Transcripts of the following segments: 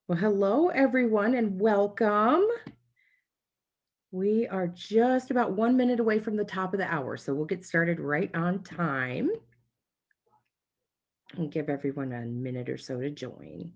Well, hello, everyone, and welcome. We are just about 1 minute away from the top of the hour, so we'll get started right on time and give everyone a minute or so to join.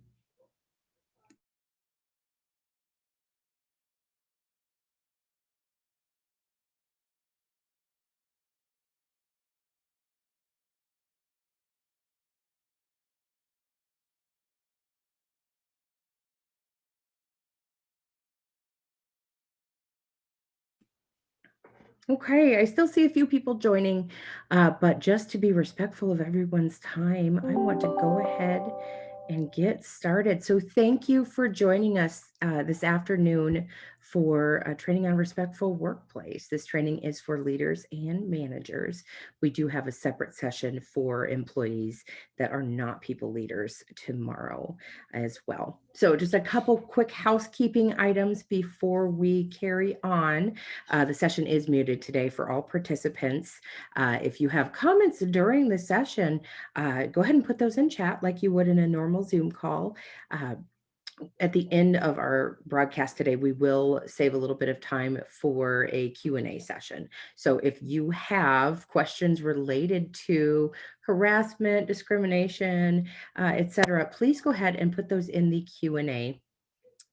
Okay, I still see a few people joining, but just to be respectful of everyone's time, I want to go ahead and get started. So, thank you for joining us this afternoon for training on respectful workplace. This training is for leaders and managers. We do have a separate session for employees that are not people leaders tomorrow as well. So, just a couple quick housekeeping items before we carry on. The session is muted today for all participants. If you have comments during the session, go ahead and put those in chat like you would in a normal Zoom call. Uh, at the end of our broadcast today, we will save a little bit of time for a Q&A session. So if you have questions related to harassment, discrimination, etc., please go ahead and put those in the Q&A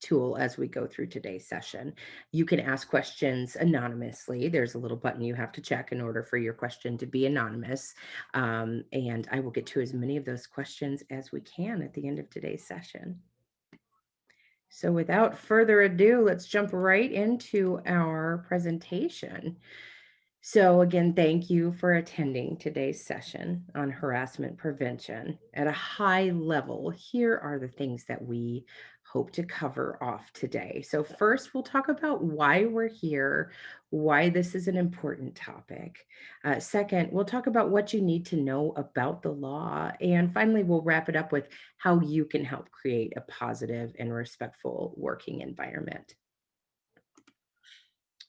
tool as we go through today's session. You can ask questions anonymously. There's a little button you have to check in order for your question to be anonymous. And I will get to as many of those questions as we can at the end of today's session. So without further ado, let's jump right into our presentation. So again, thank you for attending today's session on harassment prevention. At a high level, here are the things that we hope to cover off today. So first, we'll talk about why we're here, why this is an important topic. Second, we'll talk about what you need to know about the law. And finally, we'll wrap it up with how you can help create a positive and respectful working environment.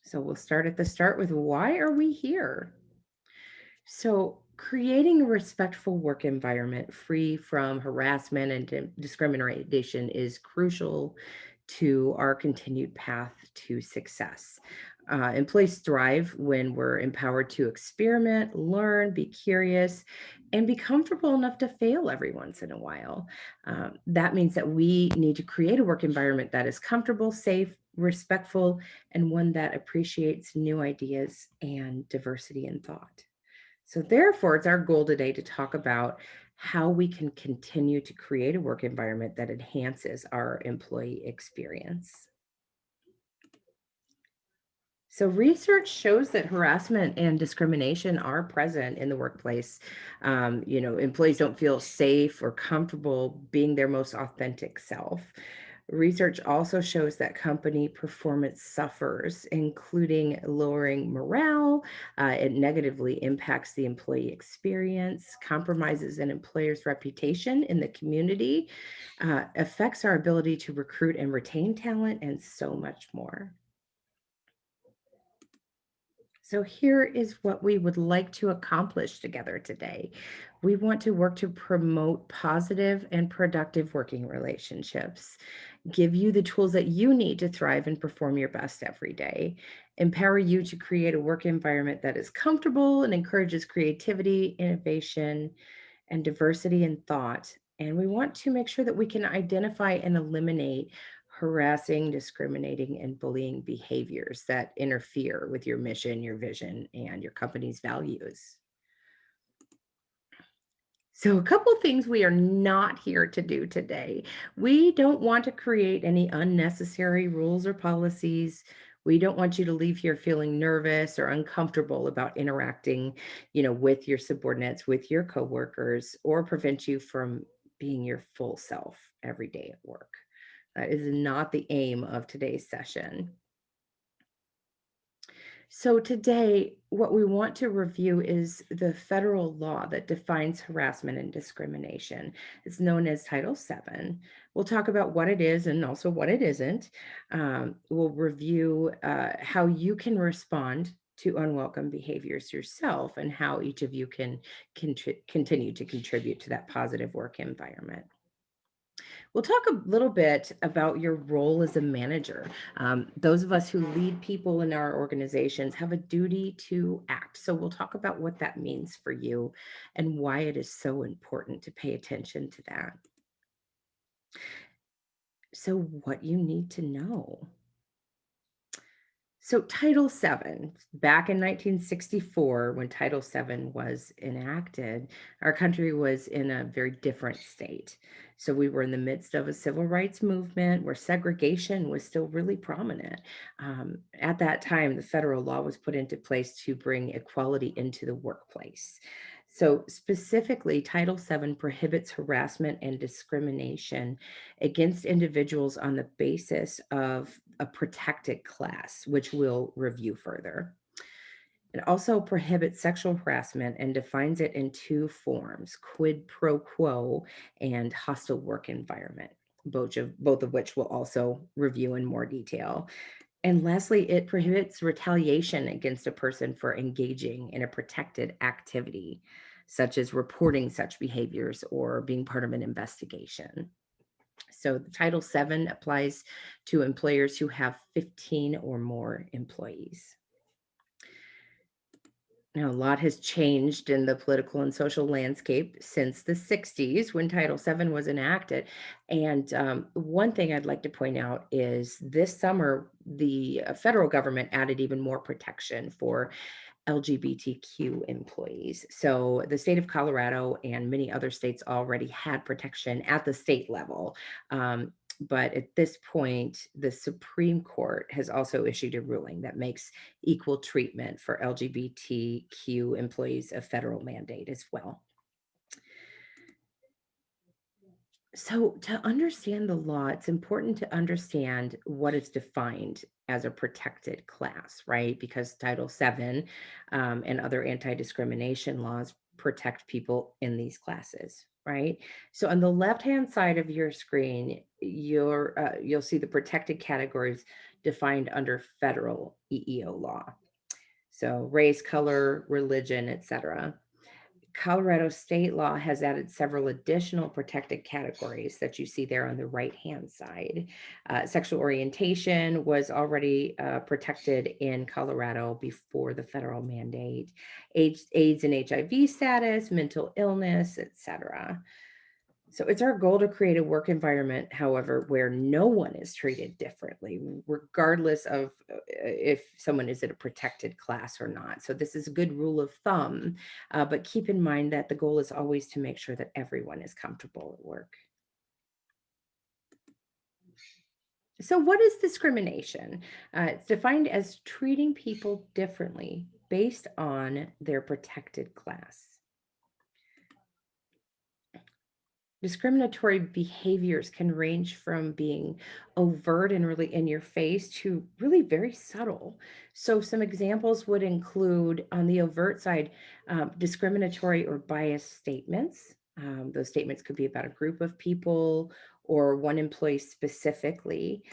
So we'll start at the start with why are we here? So, creating a respectful work environment free from harassment and discrimination is crucial to our continued path to success. Employees thrive when we're empowered to experiment, learn, be curious, and be comfortable enough to fail every once in a while. That means that we need to create a work environment that is comfortable, safe, respectful, and one that appreciates new ideas and diversity in thought. So, therefore, it's our goal today to talk about how we can continue to create a work environment that enhances our employee experience. So, research shows that harassment and discrimination are present in the workplace. Employees don't feel safe or comfortable being their most authentic self. Research also shows that company performance suffers, including lowering morale. It negatively impacts the employee experience, compromises an employer's reputation in the community, affects our ability to recruit and retain talent, and so much more. So, here is what we would like to accomplish together today. We want to work to promote positive and productive working relationships, give you the tools that you need to thrive and perform your best every day, empower you to create a work environment that is comfortable and encourages creativity, innovation, and diversity in thought. And we want to make sure that we can identify and eliminate harassing, discriminating, and bullying behaviors that interfere with your mission, your vision, and your company's values. So, a couple things we are not here to do today. We don't want to create any unnecessary rules or policies. We don't want you to leave here feeling nervous or uncomfortable about interacting, with your subordinates, with your coworkers, or prevent you from being your full self every day at work. That is not the aim of today's session. So today, what we want to review is the federal law that defines harassment and discrimination. It's known as Title VII. We'll talk about what it is and also what it isn't. We'll review how you can respond to unwelcome behaviors yourself and how each of you can continue to contribute to that positive work environment. We'll talk a little bit about your role as a manager. Those of us who lead people in our organizations have a duty to act. So we'll talk about what that means for you and why it is so important to pay attention to that. So, what you need to know. So, Title VII, back in 1964, when Title VII was enacted, our country was in a very different state. So, we were in the midst of a civil rights movement where segregation was still really prominent. At that time, the federal law was put into place to bring equality into the workplace. So, specifically, Title VII prohibits harassment and discrimination against individuals on the basis of a protected class, which we'll review further. It also prohibits sexual harassment and defines it in two forms: quid pro quo and hostile work environment, both of which we'll also review in more detail. And lastly, it prohibits retaliation against a person for engaging in a protected activity, such as reporting such behaviors or being part of an investigation. So the Title VII applies to employers who have 15 or more employees. Now, a lot has changed in the political and social landscape since the 60s when Title VII was enacted. And one thing I'd like to point out is this summer, the federal government added even more protection for LGBTQ employees. So the state of Colorado and many other states already had protection at the state level. But at this point, the Supreme Court has also issued a ruling that makes equal treatment for LGBTQ employees a federal mandate as well. So, to understand the law, it's important to understand what is defined as a protected class, right? Because Title VII and other anti discrimination laws protect people in these classes, right? So, on the left hand side of your screen, you'll see the protected categories defined under federal EEO law. So, race, color, religion, etc. Colorado state law has added several additional protected categories that you see there on the right-hand side. Sexual orientation was already protected in Colorado before the federal mandate. AIDS and HIV status, mental illness, etc. So it's our goal to create a work environment, however, where no one is treated differently, regardless of if someone is in a protected class or not. So this is a good rule of thumb, but keep in mind that the goal is always to make sure that everyone is comfortable at work. So what is discrimination? It's defined as treating people differently based on their protected class. Discriminatory behaviors can range from being overt and really in your face to really very subtle. So, some examples would include on the overt side, discriminatory or biased statements. Those statements could be about a group of people or one employee specifically.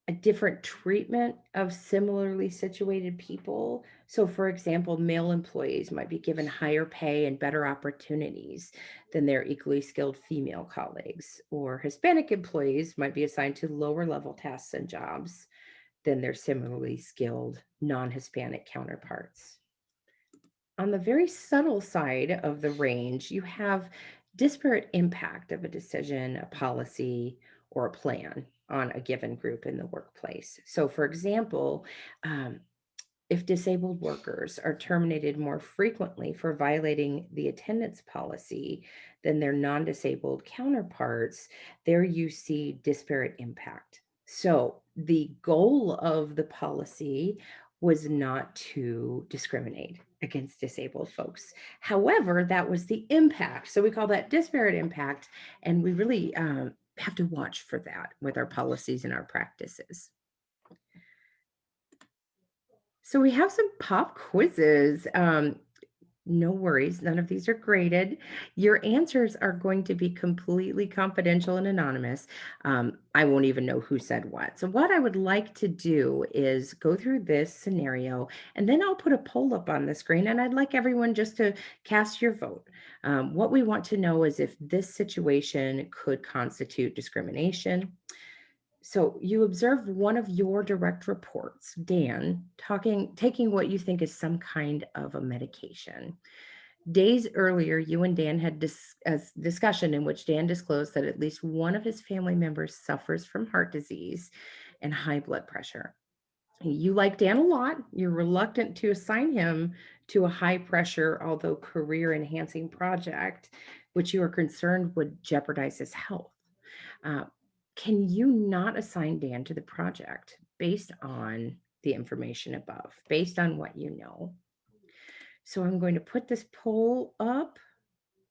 A different treatment of similarly situated people. So, for example, male employees might be given higher pay and better opportunities than their equally skilled female colleagues, or Hispanic employees might be assigned to lower level tasks and jobs than their similarly skilled non Hispanic counterparts. On the very subtle side of the range, you have disparate impact of a decision, a policy, or a plan on a given group in the workplace. So, for example, um, if disabled workers are terminated more frequently for violating the attendance policy than their non disabled counterparts, there you see disparate impact. So, the goal of the policy was not to discriminate against disabled folks. However, that was the impact. So, we call that disparate impact, and we really have to watch for that with our policies and our practices. So we have some pop quizzes. No worries. None of these are graded. Your answers are going to be completely confidential and anonymous. I won't even know who said what. So, what I would like to do is go through this scenario, and then I'll put a poll up on the screen, and I'd like everyone just to cast your vote. What we want to know is if this situation could constitute discrimination. So you observed one of your direct reports, Dan, taking what you think is some kind of a medication. Days earlier, you and Dan had a discussion in which Dan disclosed that at least one of his family members suffers from heart disease and high blood pressure. You like Dan a lot. You're reluctant to assign him to a high pressure, although career enhancing project, which you are concerned would jeopardize his health. Uh, can you not assign Dan to the project based on the information above, based on what you know? So I'm going to put this poll up.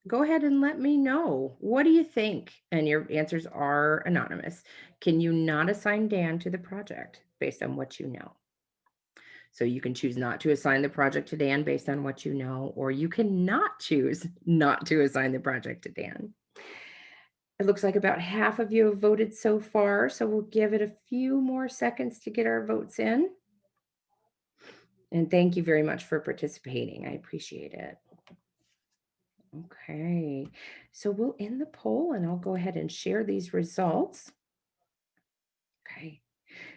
Go ahead and let me know. What do you think? And your answers are anonymous. Can you not assign Dan to the project based on what you know? So you can choose not to assign the project to Dan based on what you know, or you cannot choose not to assign the project to Dan. It looks like about half of you have voted so far, so we'll give it a few more seconds to get our votes in. And thank you very much for participating. I appreciate it. Okay, so we'll end the poll and I'll go ahead and share these results. Okay,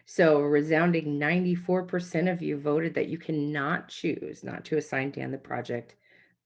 so a resounding 94% of you voted that you cannot choose not to assign Dan the project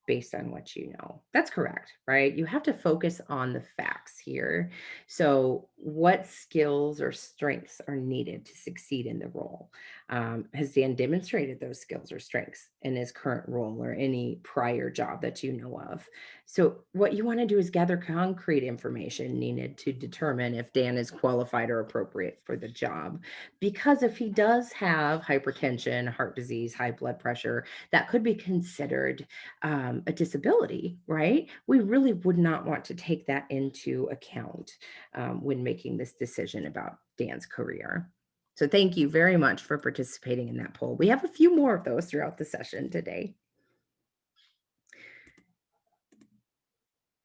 based on what you know. That's correct, right? You have to focus on the facts here. So, what skills or strengths are needed to succeed in the role? Has Dan demonstrated those skills or strengths in his current role or any prior job that you know of? So, what you want to do is gather concrete information needed to determine if Dan is qualified or appropriate for the job. Because if he does have hypertension, heart disease, high blood pressure, that could be considered a disability, right? We really would not want to take that into account when making this decision about Dan's career. So thank you very much for participating in that poll. We have a few more of those throughout the session today.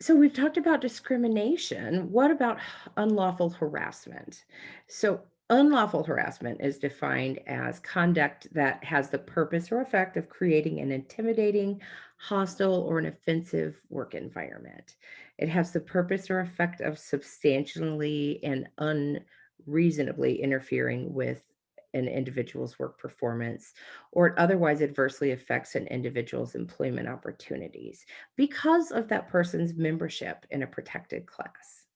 So we've talked about discrimination. What about unlawful harassment? So unlawful harassment is defined as conduct that has the purpose or effect of creating an intimidating, hostile, or an offensive work environment. It has the purpose or effect of substantially and unreasonably interfering with an individual's work performance, or it otherwise adversely affects an individual's employment opportunities because of that person's membership in a protected class.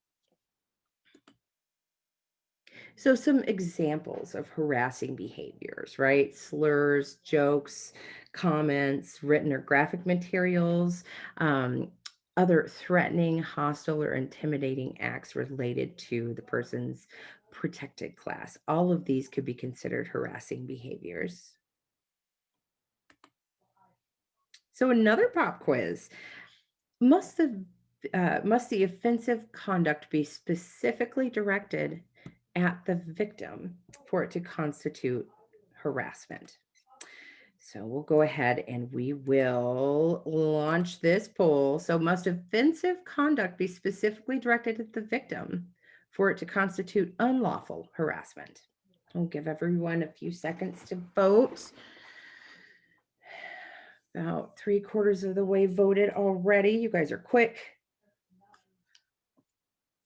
So, some examples of harassing behaviors, right? Slurs, jokes, comments, written or graphic materials, um, other threatening, hostile, or intimidating acts related to the person's protected class. All of these could be considered harassing behaviors. So, another pop quiz. Must the must the offensive conduct be specifically directed at the victim for it to constitute harassment? So we'll go ahead and we will launch this poll. So must offensive conduct be specifically directed at the victim for it to constitute unlawful harassment? I'll give everyone a few seconds to vote. About 3/4 of the way voted already. You guys are quick.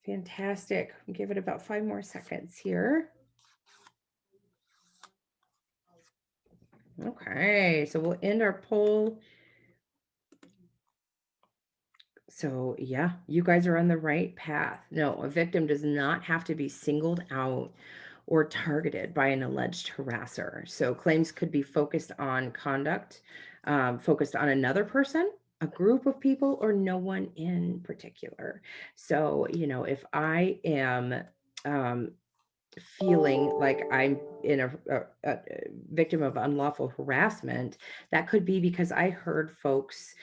Fantastic. Give it about 5 more seconds here. Okay, so we'll end our poll. So, yeah, you guys are on the right path. No, a victim does not have to be singled out or targeted by an alleged harasser. So, claims could be focused on conduct, focused on another person, a group of people, or no one in particular. So, if I am feeling like I'm in a victim of unlawful harassment, that could be because I heard folks,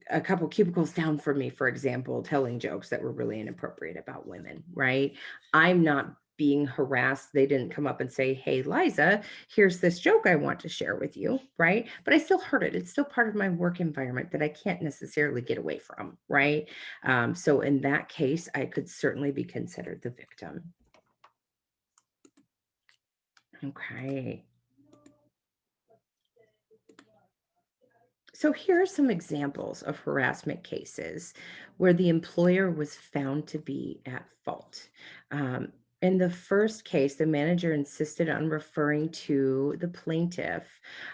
a couple cubicles down from me, for example, telling jokes that were really inappropriate about women, right? I'm not being harassed. They didn't come up and say, "Hey, Liza, here's this joke I want to share with you," right? But I still heard it. It's still part of my work environment that I can't necessarily get away from, right? So in that case, I could certainly be considered the victim. Okay. So here are some examples of harassment cases where the employer was found to be at fault. Um, in the first case, the manager insisted on referring to the plaintiff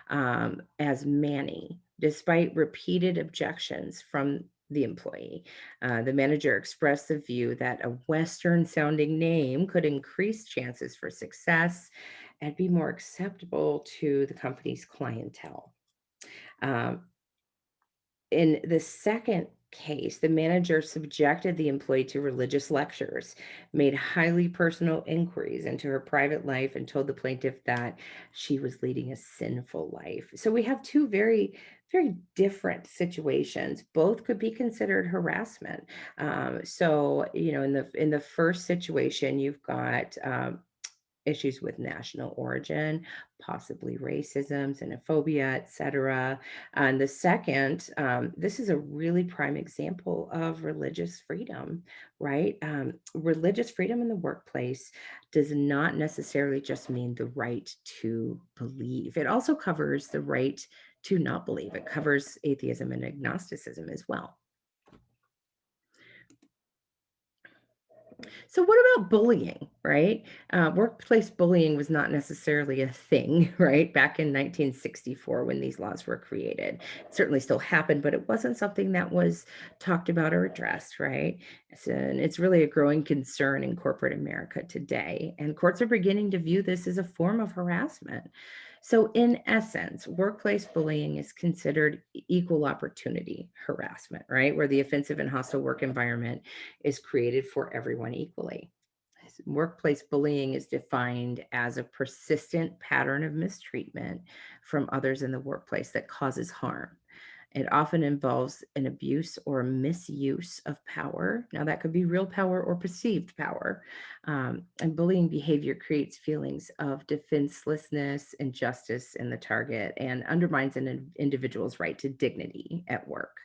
as Manny, despite repeated objections from the employee. The manager expressed the view that a Western sounding name could increase chances for success and be more acceptable to the company's clientele. Um, in the second case, the manager subjected the employee to religious lectures, made highly personal inquiries into her private life, and told the plaintiff that she was leading a sinful life. So we have two very, very different situations. Both could be considered harassment. So in the first situation, you've got issues with national origin, possibly racism, xenophobia, etc. And the second, this is a really prime example of religious freedom, right? Religious freedom in the workplace does not necessarily just mean the right to believe. It also covers the right to not believe. It covers atheism and agnosticism as well. So what about bullying, right? Workplace bullying was not necessarily a thing, right? Back in 1964 when these laws were created. It certainly still happened, but it wasn't something that was talked about or addressed, right? And it's really a growing concern in corporate America today. And courts are beginning to view this as a form of harassment. So, in essence, workplace bullying is considered equal opportunity harassment, right? Where the offensive and hostile work environment is created for everyone equally. Workplace bullying is defined as a persistent pattern of mistreatment from others in the workplace that causes harm. It often involves an abuse or misuse of power. Now, that could be real power or perceived power. And bullying behavior creates feelings of defenselessness, injustice in the target, and undermines an individual's right to dignity at work.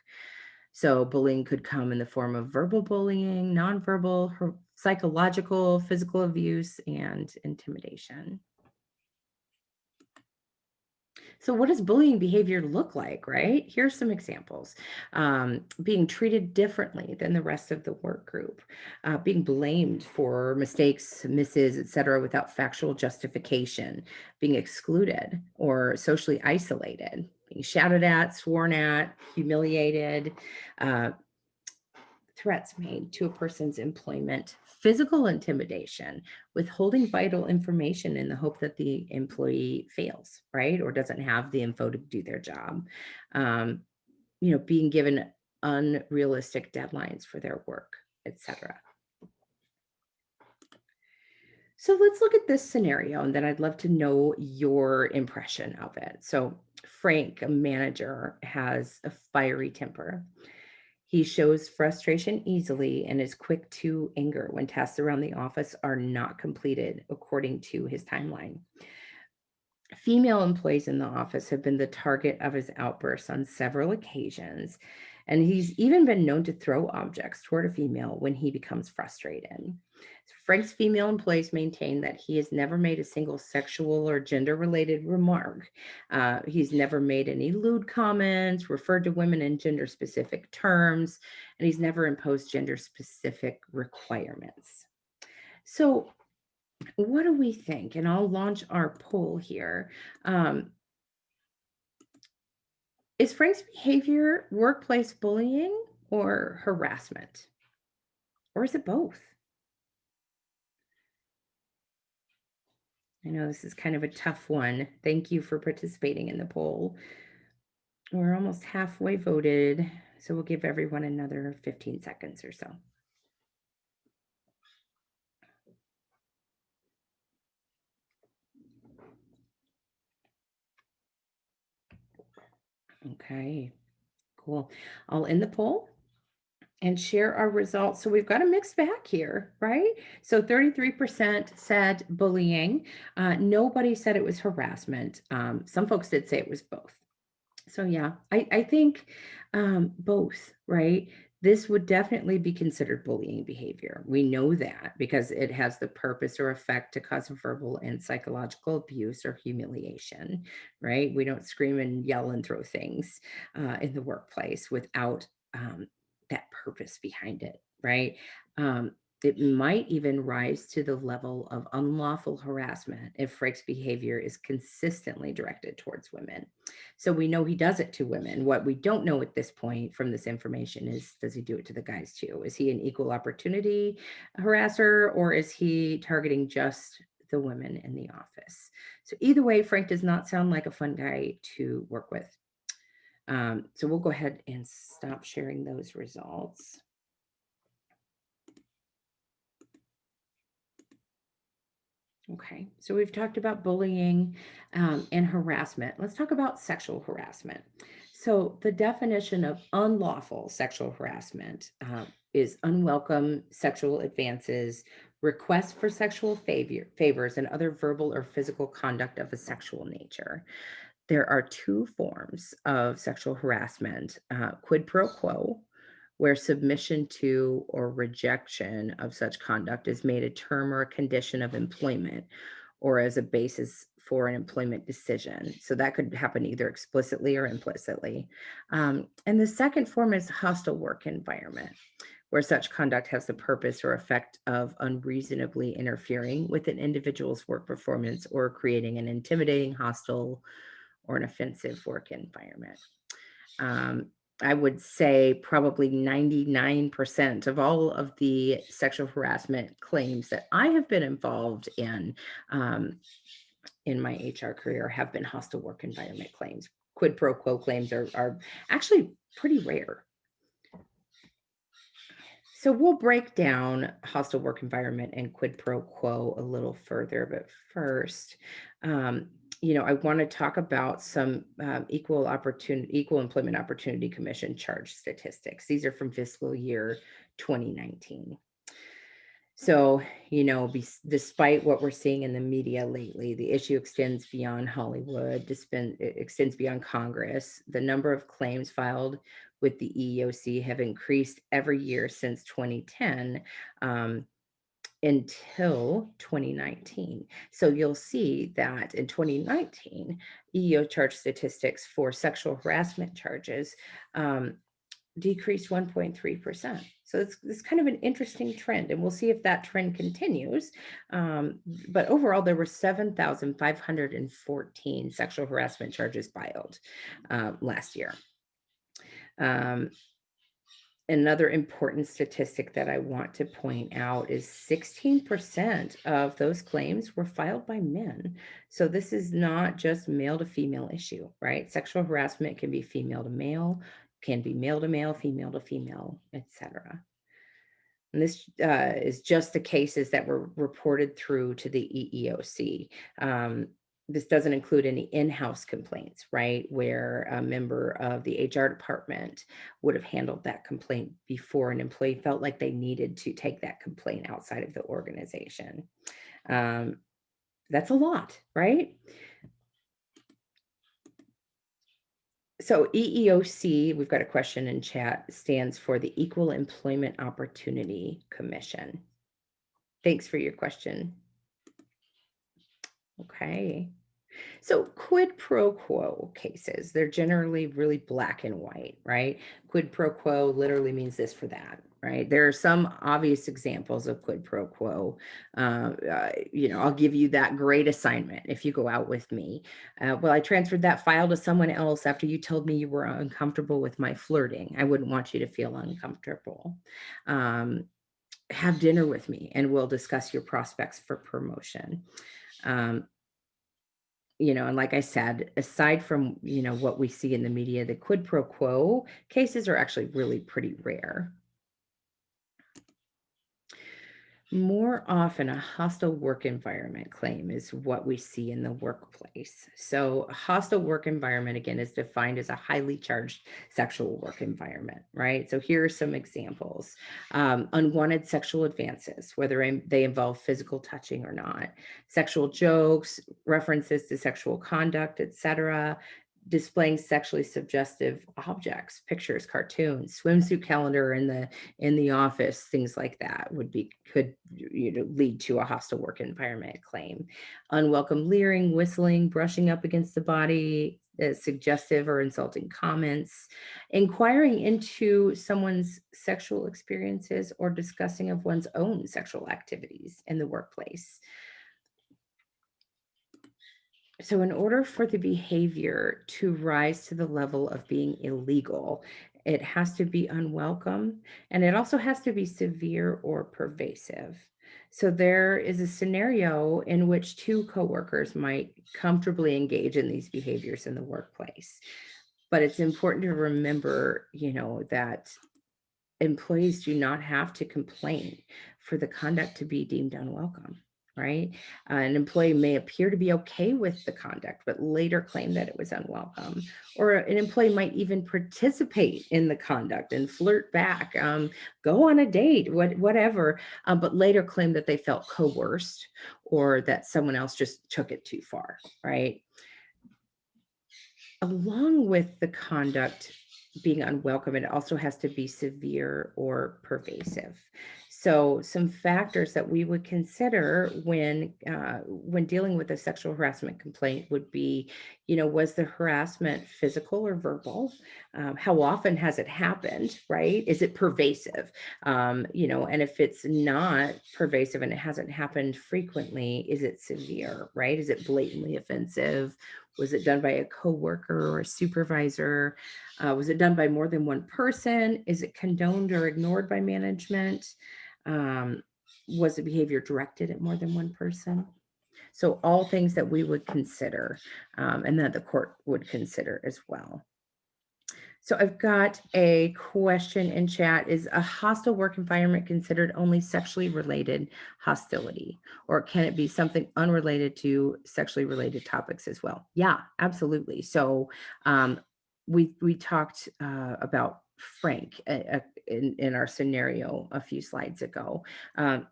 So bullying could come in the form of verbal bullying, nonverbal, psychological, physical abuse, and intimidation. So, what does bullying behavior look like, right? Here's some examples: being treated differently than the rest of the work group, being blamed for mistakes, misses, etc., without factual justification, being excluded or socially isolated, being shouted at, sworn at, humiliated, uh, threats made to a person's employment, physical intimidation, withholding vital information in the hope that the employee fails, right? Or doesn't have the info to do their job. Um, being given unrealistic deadlines for their work, etc. So let's look at this scenario, and then I'd love to know your impression of it. So Frank, a manager, has a fiery temper. He shows frustration easily and is quick to anger when tasks around the office are not completed according to his timeline. Female employees in the office have been the target of his outbursts on several occasions, and he's even been known to throw objects toward a female when he becomes frustrated. Frank's female employees maintain that he has never made a single sexual or gender related remark. He's never made any lewd comments, referred to women in gender specific terms, and he's never imposed gender specific requirements. So, what do we think? And I'll launch our poll here. Um, is Frank's behavior workplace bullying or harassment? Or is it both? I know this is kind of a tough one. Thank you for participating in the poll. We're almost halfway voted, so we'll give everyone another 15 seconds or so. Okay, cool. I'll end the poll. and share our results. So we've got a mixed bag here, right? So 33% said bullying. Nobody said it was harassment. Some folks did say it was both. So yeah, I think both, right? This would definitely be considered bullying behavior. We know that because it has the purpose or effect to cause verbal and psychological abuse or humiliation, right? We don't scream and yell and throw things in the workplace without um, that purpose behind it, right? Um, it might even rise to the level of unlawful harassment if Frake's behavior is consistently directed towards women. So we know he does it to women. What we don't know at this point from this information is, does he do it to the guys too? Is he an equal opportunity harasser, or is he targeting just the women in the office? So either way, Frank does not sound like a fun guy to work with. So we'll go ahead and stop sharing those results. Okay, so we've talked about bullying and harassment. Let's talk about sexual harassment. So, the definition of unlawful sexual harassment is unwelcome sexual advances, requests for sexual favors, and other verbal or physical conduct of a sexual nature. There are two forms of sexual harassment: quid pro quo, where submission to or rejection of such conduct is made a term or a condition of employment or as a basis for an employment decision. So that could happen either explicitly or implicitly. And the second form is hostile work environment, where such conduct has the purpose or effect of unreasonably interfering with an individual's work performance or creating an intimidating, hostile, or an offensive work environment. Um, I would say probably 99% of all of the sexual harassment claims that I have been involved um, in my HR career have been hostile work environment claims. Quid pro quo claims are actually pretty rare. So we'll break down hostile work environment and quid pro quo a little further, but first, I want to talk about some Equal Employment Opportunity Commission charge statistics. These are from fiscal year 2019. So, despite what we're seeing in the media lately, the issue extends beyond Hollywood, it extends beyond Congress. The number of claims filed with the EEOC have increased every year since 2010 until 2019. So you'll see that in 2019, EEO charge statistics for sexual harassment charges decreased 1.3%. So it's kind of an interesting trend, and we'll see if that trend continues. But overall, there were 7,514 sexual harassment charges filed last year. Another important statistic that I want to point out is 16% of those claims were filed by men. So this is not just male to female issue, right? Sexual harassment can be female to male, can be male to male, female to female, etc. And this is just the cases that were reported through to the EEOC. This doesn't include any in-house complaints, right? Where a member of the HR department would have handled that complaint before an employee felt like they needed to take that complaint outside of the organization. That's a lot, right? So EEOC, we've got a question in chat, stands for the Equal Employment Opportunity Commission. Thanks for your question. Okay. So quid pro quo cases, they're generally really black and white, right? Quid pro quo literally means this for that, right? There are some obvious examples of quid pro quo. I'll give you that great assignment if you go out with me. Well, I transferred that file to someone else after you told me you were uncomfortable with my flirting. I wouldn't want you to feel uncomfortable. Have dinner with me and we'll discuss your prospects for promotion. And like I said, aside from, what we see in the media, the quid pro quo cases are actually really pretty rare. More often, a hostile work environment claim is what we see in the workplace. So, a hostile work environment, again, is defined as a highly charged sexual work environment, right? So, here are some examples: unwanted sexual advances, whether they involve physical touching or not, sexual jokes, references to sexual conduct, etc., displaying sexually suggestive objects, pictures, cartoons, swimsuit calendar in the office, things like that could lead to a hostile work environment claim. Unwelcome leering, whistling, brushing up against the body, suggestive or insulting comments, inquiring into someone's sexual experiences or discussing of one's own sexual activities in the workplace. So, in order for the behavior to rise to the level of being illegal, it has to be unwelcome and it also has to be severe or pervasive. So, there is a scenario in which two coworkers might comfortably engage in these behaviors in the workplace. But it's important to remember, that employees do not have to complain for the conduct to be deemed unwelcome, right? An employee may appear to be okay with the conduct, but later claim that it was unwelcome. Or an employee might even participate in the conduct and flirt back, go on a date, whatever, but later claim that they felt coerced or that someone else just took it too far, right? Along with the conduct being unwelcome, it also has to be severe or pervasive. So, some factors that we would consider when dealing with a sexual harassment complaint would be, was the harassment physical or verbal? How often has it happened? Right? Is it pervasive? And if it's not pervasive and it hasn't happened frequently, is it severe? Right? Is it blatantly offensive? Was it done by a coworker or a supervisor? Was it done by more than one person? Is it condoned or ignored by management? Um, was the behavior directed at more than one person? So, all things that we would consider and that the court would consider as well. So I've got a question in chat. Is a hostile work environment considered only sexually related hostility, or can it be something unrelated to sexually related topics as well? Yeah, absolutely. So um, we talked about Frank in our scenario a few slides ago,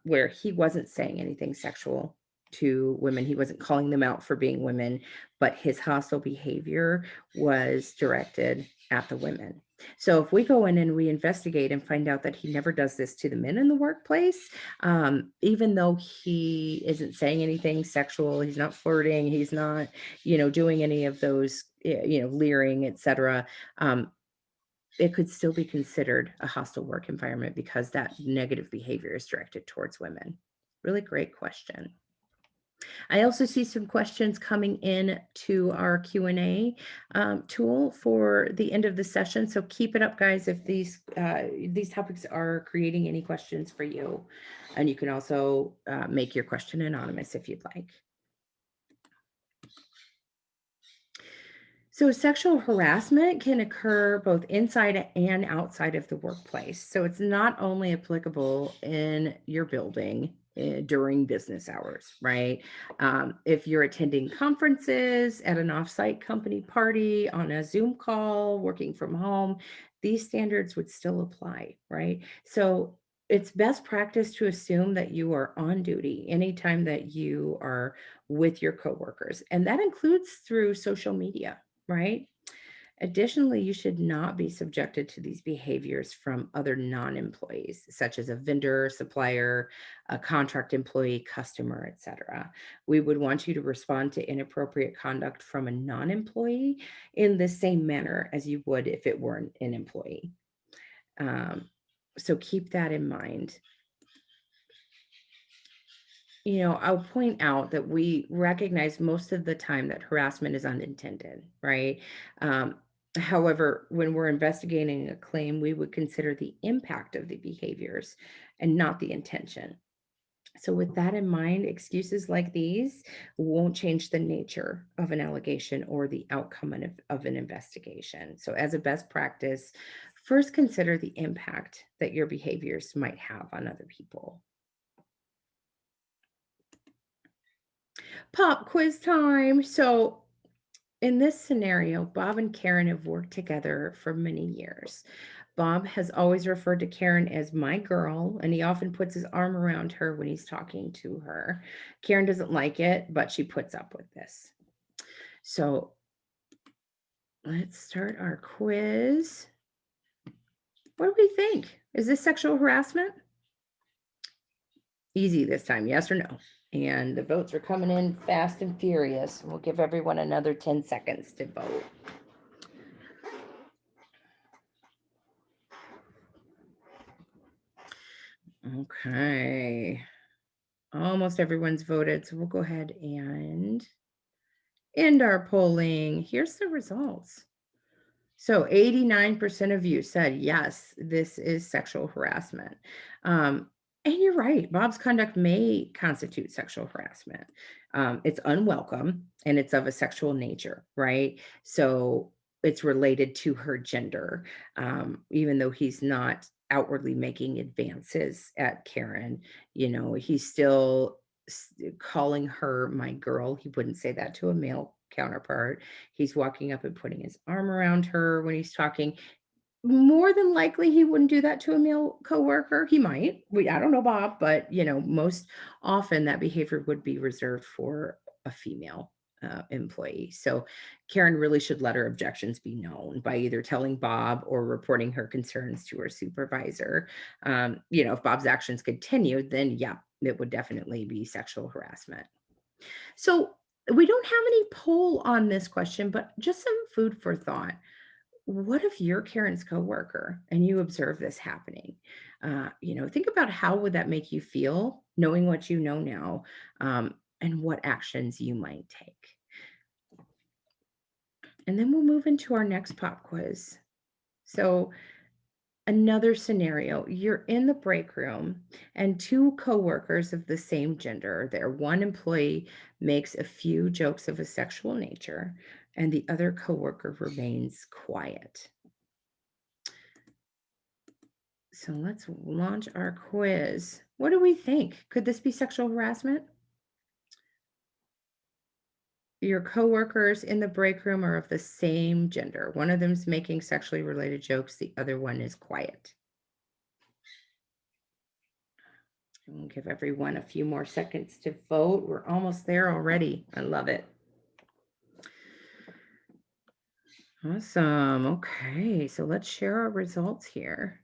where he wasn't saying anything sexual to women. He wasn't calling them out for being women, but his hostile behavior was directed at the women. So if we go in and we investigate and find out that he never does this to the men in the workplace, even though he isn't saying anything sexual, he's not flirting, he's not, doing any of those, leering, etc. Um, it could still be considered a hostile work environment because that negative behavior is directed towards women. Really great question. I also see some questions coming in to our Q&A tool for the end of the session. So keep it up, guys, if these topics are creating any questions for you. And you can also make your question anonymous if you'd like. So, sexual harassment can occur both inside and outside of the workplace. So, it's not only applicable in your building during business hours, right? If you're attending conferences, at an offsite company party, on a Zoom call, working from home, these standards would still apply, right? So, it's best practice to assume that you are on duty anytime that you are with your coworkers, and that includes through social media, right? Additionally, you should not be subjected to these behaviors from other non-employees, such as a vendor, supplier, a contract employee, customer, etc. We would want you to respond to inappropriate conduct from a non-employee in the same manner as you would if it were an employee. So keep that in mind. I'll point out that we recognize most of the time that harassment is unintended, right? Um, However, when we're investigating a claim, we would consider the impact of the behaviors and not the intention. So, with that in mind, excuses like these won't change the nature of an allegation or the outcome of an investigation. So, as a best practice, first consider the impact that your behaviors might have on other people. Pop quiz time. So, in this scenario, Bob and Karen have worked together for many years. Bob has always referred to Karen as my girl, and he often puts his arm around her when he's talking to her. Karen doesn't like it, but she puts up with this. So, let's start our quiz. What do we think? Is this sexual harassment? Easy this time, yes or no? And the votes are coming in fast and furious. We'll give everyone another 10 seconds to vote. Okay. Almost everyone's voted, so we'll go ahead and end our polling. Here's the results. So 89% of you said, yes, this is sexual harassment. And you're right, Bob's conduct may constitute sexual harassment. It's unwelcome and it's of a sexual nature, right? So it's related to her gender, even though he's not outwardly making advances at Karen, he's still calling her my girl. He wouldn't say that to a male counterpart. He's walking up and putting his arm around her when he's talking. More than likely, he wouldn't do that to a male coworker. He might. I don't know Bob, but most often that behavior would be reserved for a female employee. So Karen really should let her objections be known by either telling Bob or reporting her concerns to her supervisor. If Bob's actions continued, then yeah, it would definitely be sexual harassment. So we don't have any poll on this question, but just some food for thought. What if you're Karen's coworker and you observe this happening? Think about how would that make you feel, knowing what you know now, and what actions you might take. And then we'll move into our next pop quiz. So another scenario, you're in the break room and two coworkers of the same gender there. One employee makes a few jokes of a sexual nature and the other coworker remains quiet. So let's launch our quiz. What do we think? Could this be sexual harassment? Your coworkers in the break room are of the same gender. One of them's making sexually related jokes, the other one is quiet. We'll give everyone a few more seconds to vote. We're almost there already. I love it. Awesome. Okay, so let's share our results here.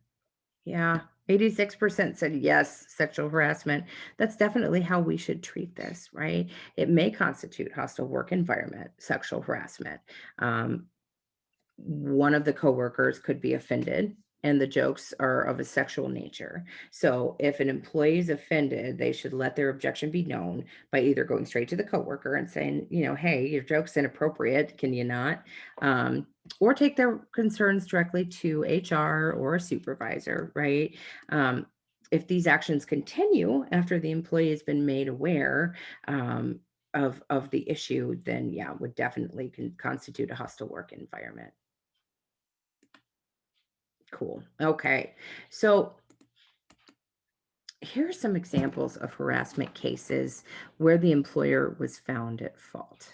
Yeah, 86% said yes, sexual harassment. That's definitely how we should treat this, right? It may constitute hostile work environment, sexual harassment. One of the coworkers could be offended and the jokes are of a sexual nature. So if an employee is offended, they should let their objection be known by either going straight to the coworker and saying, hey, your joke's inappropriate. Can you not? Or take their concerns directly to HR or a supervisor, right? If these actions continue after the employee has been made aware of the issue, then yeah, would definitely constitute a hostile work environment. Cool. Okay. So here are some examples of harassment cases where the employer was found at fault.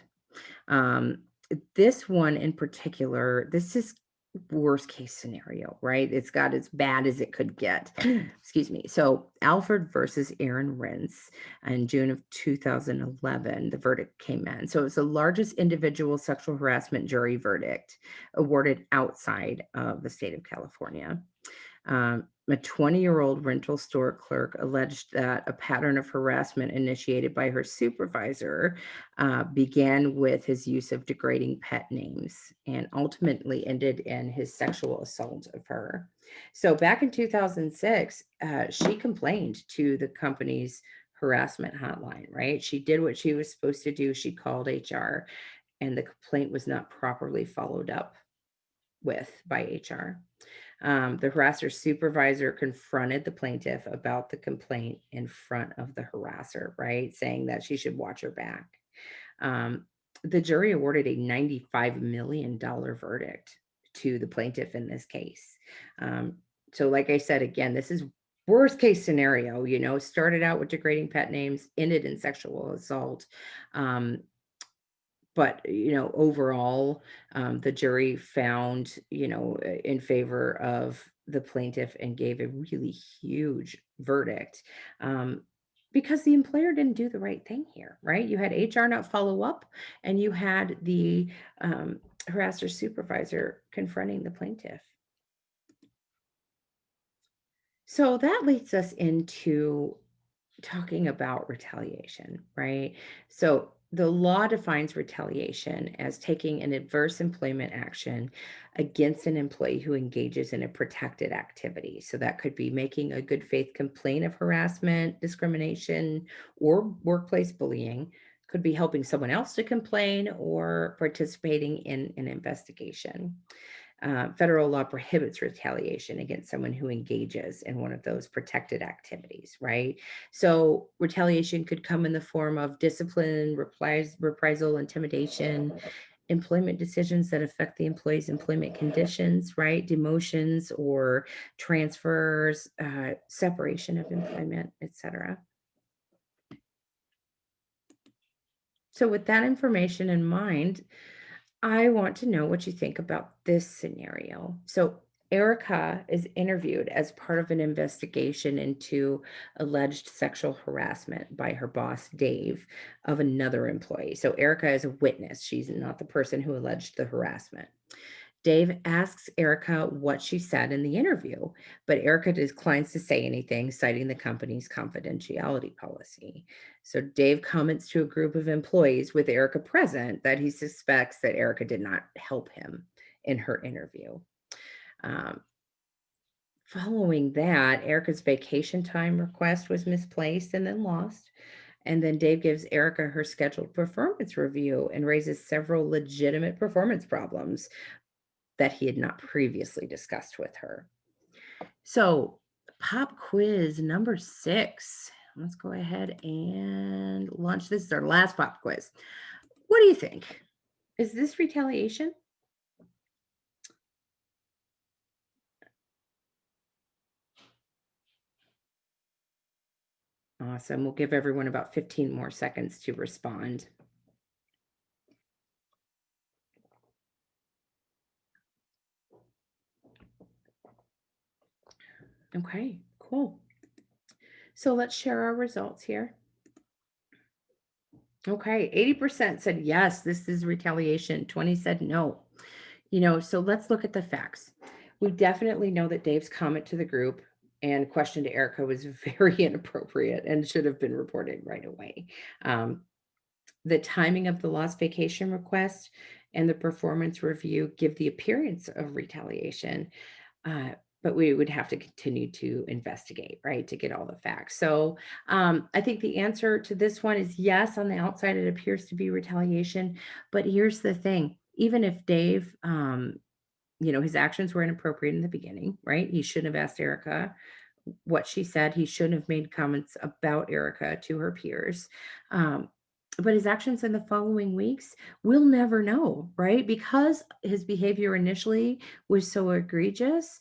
Um, this one in particular, this is worst case scenario, right? It's got as bad as it could get. Excuse me. So Alford versus Aaron Rentz in June of 2011, the verdict came in. So it's the largest individual sexual harassment jury verdict awarded outside of the state of California. A 20-year-old rental store clerk alleged that a pattern of harassment initiated by her supervisor began with his use of degrading pet names and ultimately ended in his sexual assault of her. So back in 2006, she complained to the company's harassment hotline, right? She did what she was supposed to do. She called HR, and the complaint was not properly followed up with by HR. The harasser supervisor confronted the plaintiff about the complaint in front of the harasser, right? Saying that she should watch her back. The jury awarded a $95 million verdict to the plaintiff in this case. So like I said, again, this is worst case scenario, started out with degrading pet names, ended in sexual assault. Um, but overall, the jury found in favor of the plaintiff and gave a really huge verdict, um, because the employer didn't do the right thing here, right? You had HR not follow up, and you had the harasser supervisor confronting the plaintiff. So that leads us into talking about retaliation, right? So the law defines retaliation as taking an adverse employment action against an employee who engages in a protected activity. So that could be making a good faith complaint of harassment, discrimination, or workplace bullying. Could be helping someone else to complain or participating in an investigation. Federal law prohibits retaliation against someone who engages in one of those protected activities, right? So retaliation could come in the form of discipline, reprisal, intimidation, employment decisions that affect the employee's employment conditions, right? Demotions or transfers, separation of employment, etc. So with that information in mind, I want to know what you think about this scenario. So, Erica is interviewed as part of an investigation into alleged sexual harassment by her boss, Dave, of another employee. So, Erica is a witness. She's not the person who alleged the harassment. Dave asks Erica what she said in the interview, but Erica declines to say anything, citing the company's confidentiality policy. So Dave comments to a group of employees with Erica present that he suspects that Erica did not help him in her interview. Um, Following that, Erica's vacation time request was misplaced and then lost. And then Dave gives Erica her scheduled performance review and raises several legitimate performance problems that he had not previously discussed with her. So, pop quiz number 6. Let's go ahead and launch this. Is our last pop quiz. What do you think? Is this retaliation? Awesome. We'll give everyone about 15 more seconds to respond. Okay, cool. So let's share our results here. Okay, 80% said yes, this is retaliation. 20 said no. So let's look at the facts. We definitely know that Dave's comment to the group and question to Erica was very inappropriate and should have been reported right away. The timing of the lost vacation request and the performance review give the appearance of retaliation, but we would have to continue to investigate, right, to get all the facts. So I think the answer to this one is yes. On the outside, it appears to be retaliation. But here's the thing: even if Dave, his actions were inappropriate in the beginning, right? He shouldn't have asked Erica what she said. He shouldn't have made comments about Erica to her peers. Um, but his actions in the following weeks, we'll never know, right? Because his behavior initially was so egregious,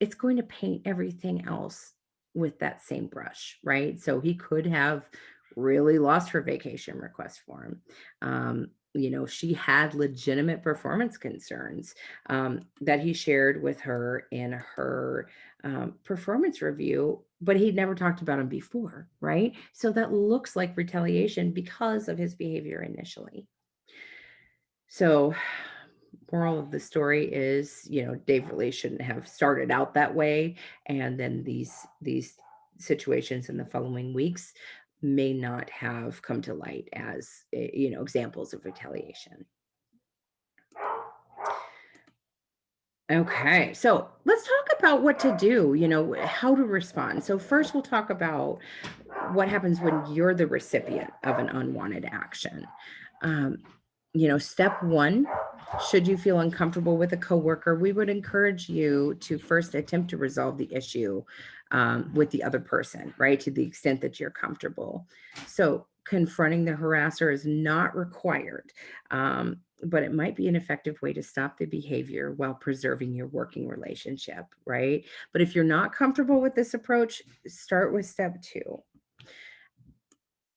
it's going to paint everything else with that same brush, right? So he could have really lost her vacation request form. She had legitimate performance concerns that he shared with her in her performance review, but he'd never talked about him before, right? So that looks like retaliation because of his behavior initially. So, moral of the story is, Dave really shouldn't have started out that way, and then these situations in the following weeks may not have come to light as examples of retaliation. Okay, so let's talk about what to do, how to respond. So first we'll talk about what happens when you're the recipient of an unwanted action. Um, step one, should you feel uncomfortable with a coworker, we would encourage you to first attempt to resolve the issue with the other person, right? To the extent that you're comfortable. So confronting the harasser is not required. but it might be an effective way to stop the behavior while preserving your working relationship, right? But if you're not comfortable with this approach, start with step two.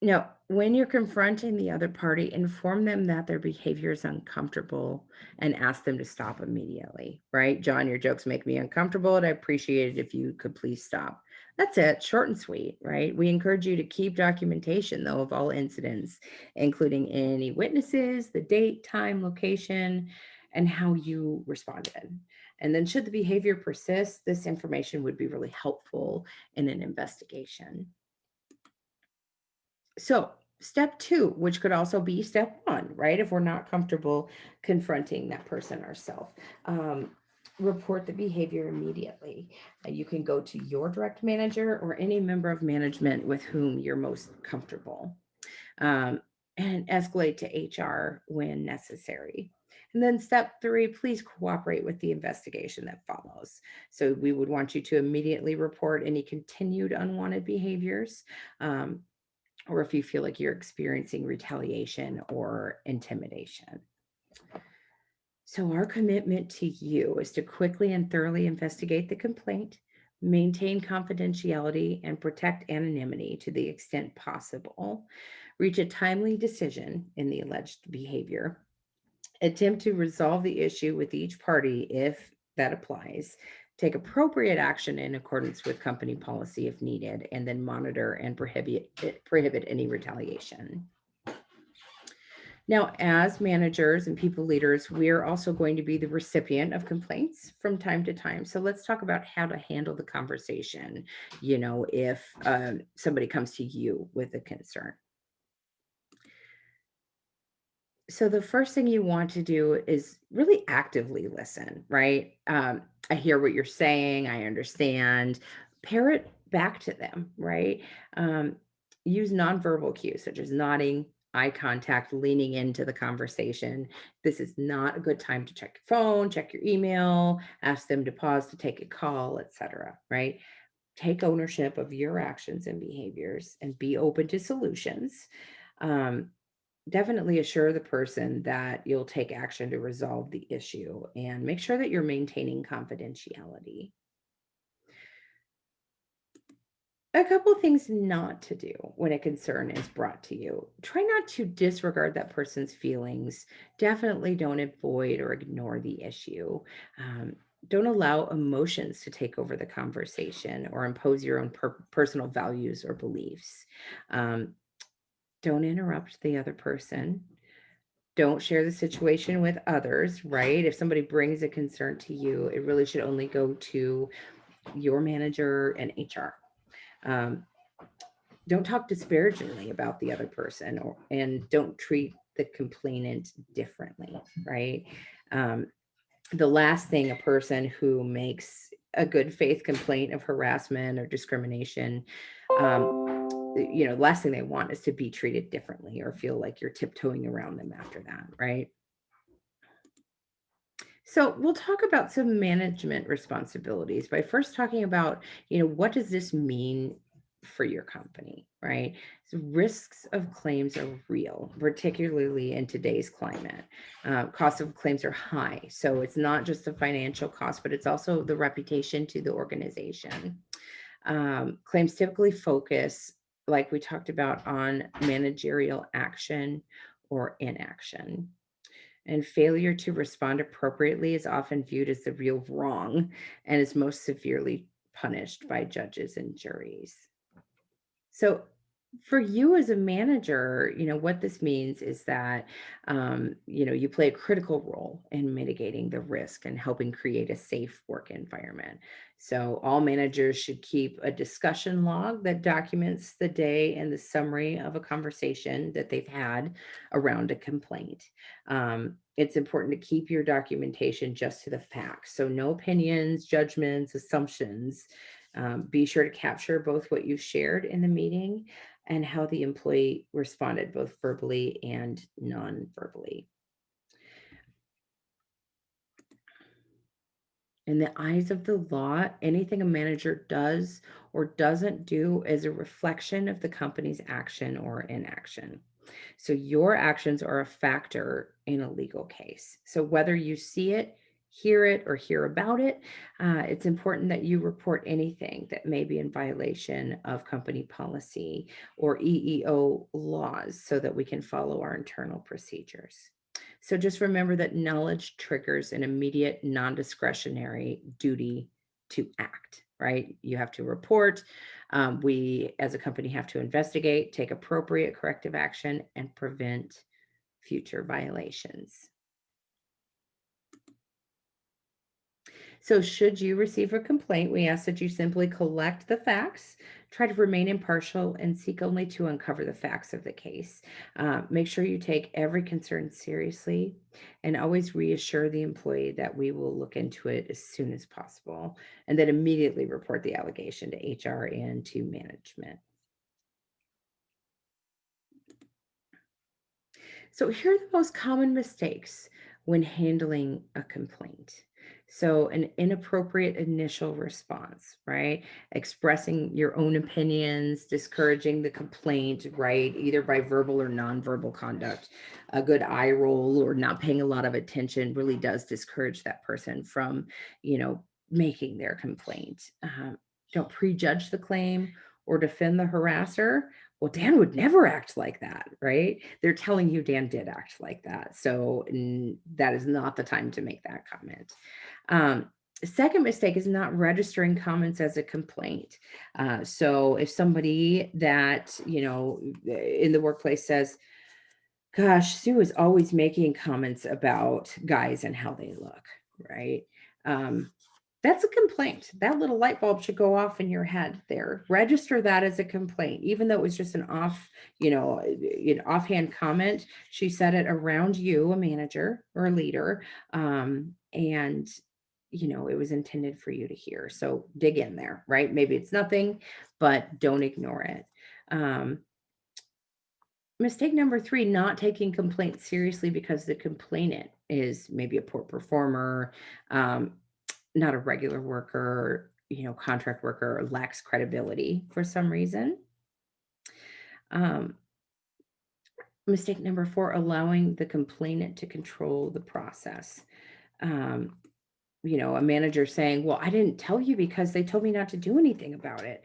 Now, when you're confronting the other party, inform them that their behavior is uncomfortable and ask them to stop immediately, right? John, your jokes make me uncomfortable, and I appreciate it if you could please stop. That's it, short and sweet, right? We encourage you to keep documentation, though, of all incidents, including any witnesses, the date, time, location, and how you responded. And then, should the behavior persist, this information would be really helpful in an investigation. So, step two, which could also be step one, right? If we're not comfortable confronting that person ourselves, report the behavior immediately. You can go to your direct manager or any member of management with whom you're most comfortable, um, and escalate to HR when necessary. And then step three, please cooperate with the investigation that follows. So we would want you to immediately report any continued unwanted behaviors. Um, or if you feel like you're experiencing retaliation or intimidation. So, our commitment to you is to quickly and thoroughly investigate the complaint, maintain confidentiality, and protect anonymity to the extent possible, reach a timely decision in the alleged behavior, attempt to resolve the issue with each party if that applies, take appropriate action in accordance with company policy if needed, and then monitor and prohibit any retaliation. Now, as managers and people leaders, we're also going to be the recipient of complaints from time to time. So let's talk about how to handle the conversation. If somebody comes to you with a concern. So the first thing you want to do is really actively listen, right? I hear what you're saying. I understand. Parrot back to them, right? Um, Use nonverbal cues such as nodding, eye contact, leaning into the conversation. This is not a good time to check your phone, check your email, ask them to pause to take a call, etc. Right? Take ownership of your actions and behaviors and be open to solutions. Um, Definitely assure the person that you'll take action to resolve the issue and make sure that you're maintaining confidentiality. A couple things not to do when a concern is brought to you. Try not to disregard that person's feelings. Definitely don't avoid or ignore the issue. Um, don't allow emotions to take over the conversation or impose your own personal values or beliefs. Um, don't interrupt the other person. Don't share the situation with others, right? If somebody brings a concern to you, it really should only go to your manager and HR. Um, don't talk disparagingly about the other person, and don't treat the complainant differently, right? Um, the last thing, a person who makes a good faith complaint of harassment or discrimination, last thing they want is to be treated differently or feel like you're tiptoeing around them after that, right? So we'll talk about some management responsibilities by first talking about, what does this mean for your company, right? So risks of claims are real, particularly in today's climate. Costs of claims are high, so it's not just the financial cost, but it's also the reputation to the organization. Claims typically focus, like we talked about, on managerial action or inaction. And failure to respond appropriately is often viewed as the real wrong and is most severely punished by judges and juries. So, for you as a manager, what this means is that, you play a critical role in mitigating the risk and helping create a safe work environment. So, all managers should keep a discussion log that documents the day and the summary of a conversation that they've had around a complaint. It's important to keep your documentation just to the facts. So, no opinions, judgments, assumptions. Be sure to capture both what you shared in the meeting and how the employee responded, both verbally and non-verbally. In the eyes of the law, anything a manager does or doesn't do is a reflection of the company's action or inaction. So your actions are a factor in a legal case. So whether you see it, hear it, or hear about it, it's important that you report anything that may be in violation of company policy or EEO laws so that we can follow our internal procedures. So just remember that knowledge triggers an immediate non-discretionary duty to act, right? You have to report. We, as a company, have to investigate, take appropriate corrective action, and prevent future violations. So, should you receive a complaint, we ask that you simply collect the facts, try to remain impartial, and seek only to uncover the facts of the case. Make sure you take every concern seriously and always reassure the employee that we will look into it as soon as possible, and then immediately report the allegation to HR and to management. So, here are the most common mistakes when handling a complaint. So, an inappropriate initial response, right? Expressing your own opinions, discouraging the complaint, right? Either by verbal or nonverbal conduct. A good eye roll or not paying a lot of attention really does discourage that person from, making their complaint. Don't prejudge the claim or defend the harasser. Well, Dan would never act like that, right? They're telling you Dan did act like that. So that is not the time to make that comment. Um, Second mistake is not registering comments as a complaint. So if somebody that, in the workplace says, gosh, Sue is always making comments about guys and how they look, right? Um, that's a complaint. That little light bulb should go off in your head there. Register that as a complaint, even though it was just an offhand comment. She said it around you, a manager or a leader, and it was intended for you to hear. So dig in there, right? Maybe it's nothing, but don't ignore it. Mistake number 3, not taking complaints seriously because the complainant is maybe a poor performer, um, not a regular worker, contract worker, or lacks credibility for some reason. Um, Mistake number 4, allowing the complainant to control the process. Um, a manager saying, well, I didn't tell you because they told me not to do anything about it.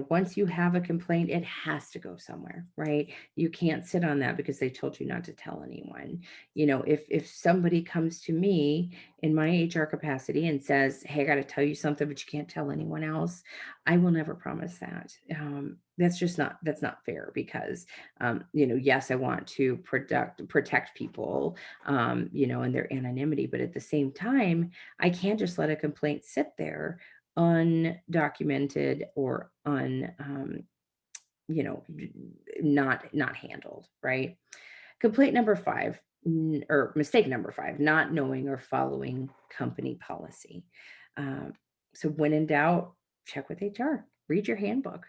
Once you have a complaint, it has to go somewhere, right? You can't sit on that because they told you not to tell anyone. If somebody comes to me in my HR capacity and says, hey, I got to tell you something, but you can't tell anyone else, I will never promise that. That's not fair because, yes, I want to protect people, and their anonymity. But at the same time, I can't just let a complaint sit there undocumented or you know, not handled, right? Complaint number 5, or mistake number 5, not knowing or following company policy. Um, so when in doubt, check with HR, read your handbook.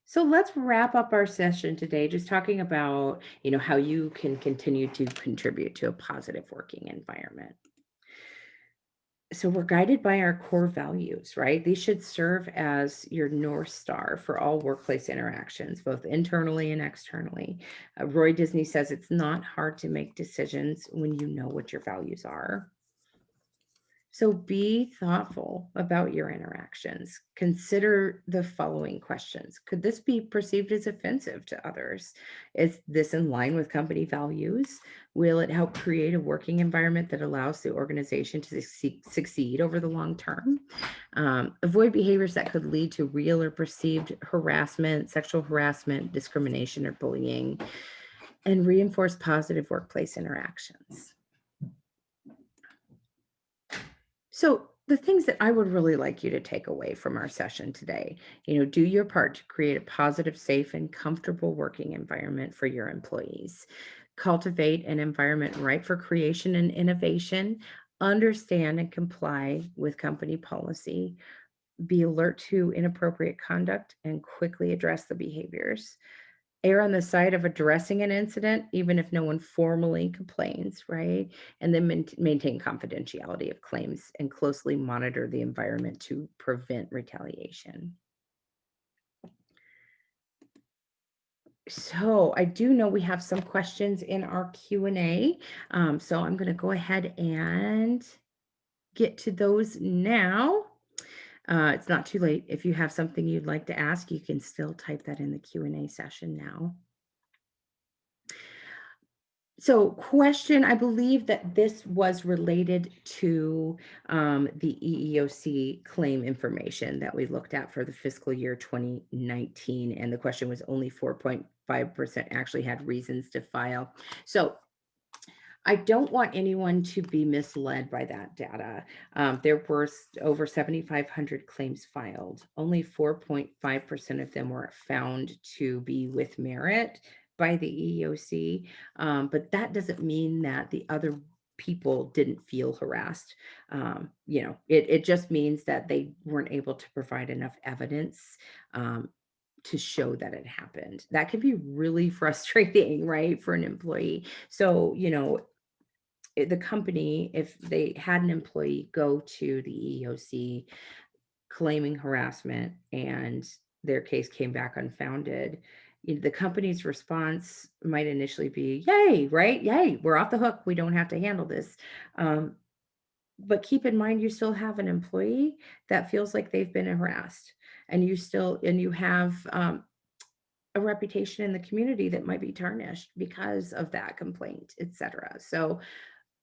So let's wrap up our session today, just talking about, how you can continue to contribute to a positive working environment. So we're guided by our core values, right? These should serve as your North Star for all workplace interactions, both internally and externally. Roy Disney says it's not hard to make decisions when you know what your values are. So be thoughtful about your interactions. Consider the following questions. Could this be perceived as offensive to others? Is this in line with company values? Will it help create a working environment that allows the organization to succeed over the long term? Avoid behaviors that could lead to real or perceived harassment, sexual harassment, discrimination, or bullying, and reinforce positive workplace interactions. So, the things that I would really like you to take away from our session today, do your part to create a positive, safe, and comfortable working environment for your employees. Cultivate an environment right for creation and innovation. Understand and comply with company policy. Be alert to inappropriate conduct and quickly address the behaviors. Err on the side of addressing an incident, even if no one formally complains, right? And then maintain confidentiality of claims and closely monitor the environment to prevent retaliation. So I do know we have some questions in our Q&A. So I'm going to go ahead and get to those now. It's not too late. If you have something you'd like to ask, you can still type that in the Q&A session now. So, question, I believe that this was related to the EEOC claim information that we looked at for the fiscal year 2019. And the question was only 4.5% actually had reasons to file. So, I don't want anyone to be misled by that data. There were over 7,500 claims filed. Only 4.5% of them were found to be with merit by the EEOC. But that doesn't mean that the other people didn't feel harassed. It just means that they weren't able to provide enough evidence to show that it happened. That can be really frustrating, right, for an employee. So, the company, if they had an employee go to the EEOC claiming harassment and their case came back unfounded, the company's response might initially be, "Yay, right? Yay, we're off the hook. We don't have to handle this." Um, but keep in mind, you still have an employee that feels like they've been harassed, and you have a reputation in the community that might be tarnished because of that complaint, etc. So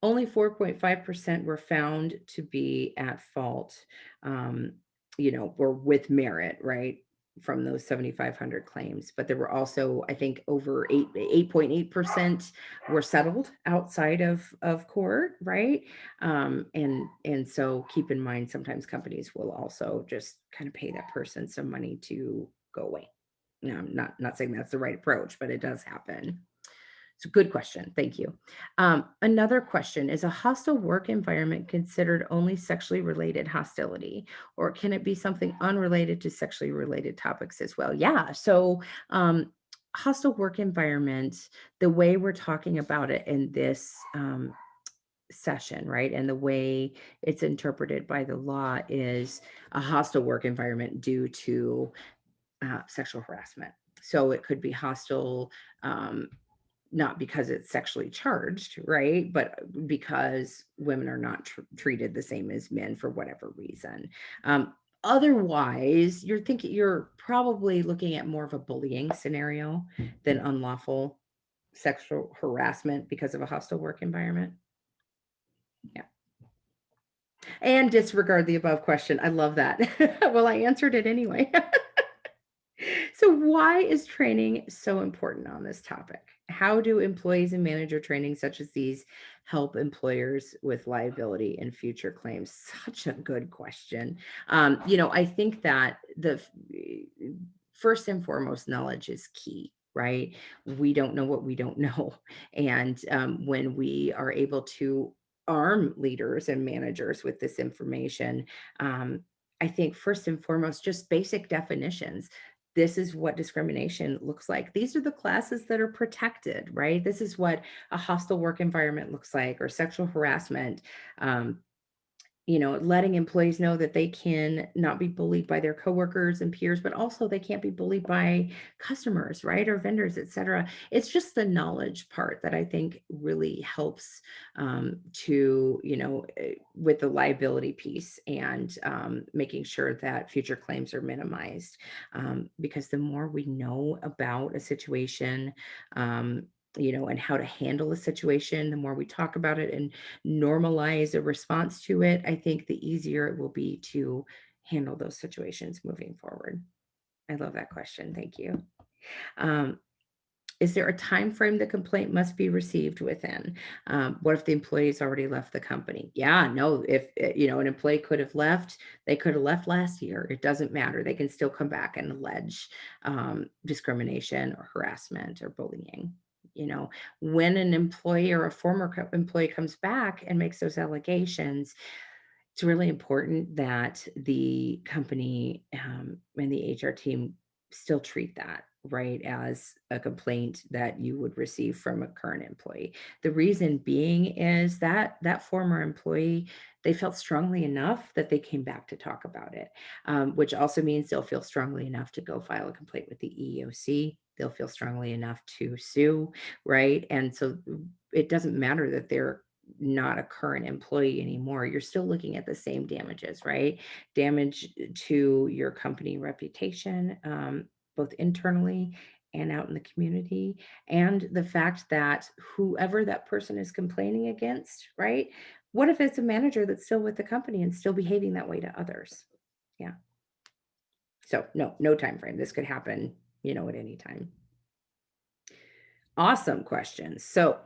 only 4.5% were found to be at fault, um, or with merit, right? From those 7,500 claims. But there were also, I think, over 8.8% were settled outside of court, right? And so keep in mind, sometimes companies will also just kind of pay that person some money to go away. I'm not saying that's the right approach, but it does happen. It's a good question. Thank you. Another question, is a hostile work environment considered only sexually related hostility, or can it be something unrelated to sexually related topics as well? Yeah. So, hostile work environment, the way we're talking about it in this session, right, and the way it's interpreted by the law is a hostile work environment due to sexual harassment. So it could be hostile. Not because it's sexually charged, right? But because women are not treated the same as men for whatever reason. Otherwise, you're probably looking at more of a bullying scenario than unlawful sexual harassment because of a hostile work environment. Yeah. And disregard the above question. I love that. Well, I answered it anyway. So, why is training so important on this topic? How do employees and manager training such as these help employers with liability and future claims? Such a good question. I think that first and foremost, knowledge is key. Right? We don't know what we don't know. And when we are able to arm leaders and managers with this information, I think first and foremost, just basic definitions. This is what discrimination looks like. These are the classes that are protected, right? This is what a hostile work environment looks like, or sexual harassment. Um, letting employees know that they can not be bullied by their coworkers and peers, but also they can't be bullied by customers, right? Or vendors, et cetera. It's just the knowledge part that I think really helps with the liability piece and making sure that future claims are minimized. Because the more we know about a situation, and how to handle a situation, the more we talk about it and normalize a response to it, I think the easier it will be to handle those situations moving forward. I love that question. Thank you. Um, is there a time frame the complaint must be received within? What if the employee's already left the company? Yeah, no, if an employee could have left, they could have left last year. It doesn't matter. They can still come back and allege discrimination or harassment or bullying. When an employee or a former employee comes back and makes those allegations, it's really important that the company and the HR team still treat that right, as a complaint that you would receive from a current employee. The reason being is that that former employee, they felt strongly enough that they came back to talk about it, which also means they'll feel strongly enough to go file a complaint with the EEOC. They'll feel strongly enough to sue, right? And so it doesn't matter that they're not a current employee anymore. You're still looking at the same damages, right? Damage to your company reputation, both internally and out in the community, and the fact that whoever that person is complaining against, right? What if it's a manager that's still with the company and still behaving that way to others? Yeah. So no time frame. This could happen, at any time. Awesome question. So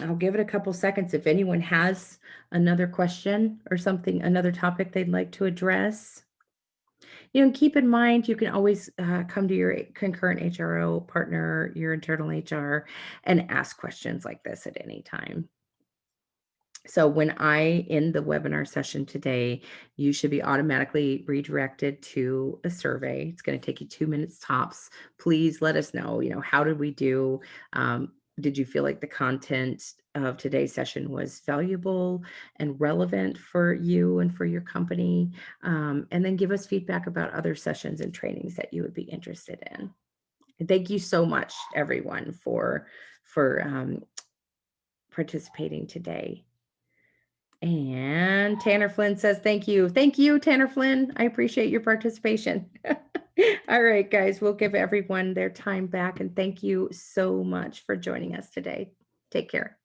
I'll give it a couple seconds if anyone has another question or something, another topic they'd like to address. Keep in mind, you can always come to your concurrent HRO partner, your internal HR, and ask questions like this at any time. So when I end the webinar session today, you should be automatically redirected to a survey. It's going to take you 2 minutes tops. Please let us know, how did we do? Did you feel like the content of today's session was valuable and relevant for you and for your company? And then give us feedback about other sessions and trainings that you would be interested in. And thank you so much, everyone, for participating today. And Tanner Flynn says, thank you. Thank you, Tanner Flynn. I appreciate your participation. All right, guys, we'll give everyone their time back. And thank you so much for joining us today. Take care.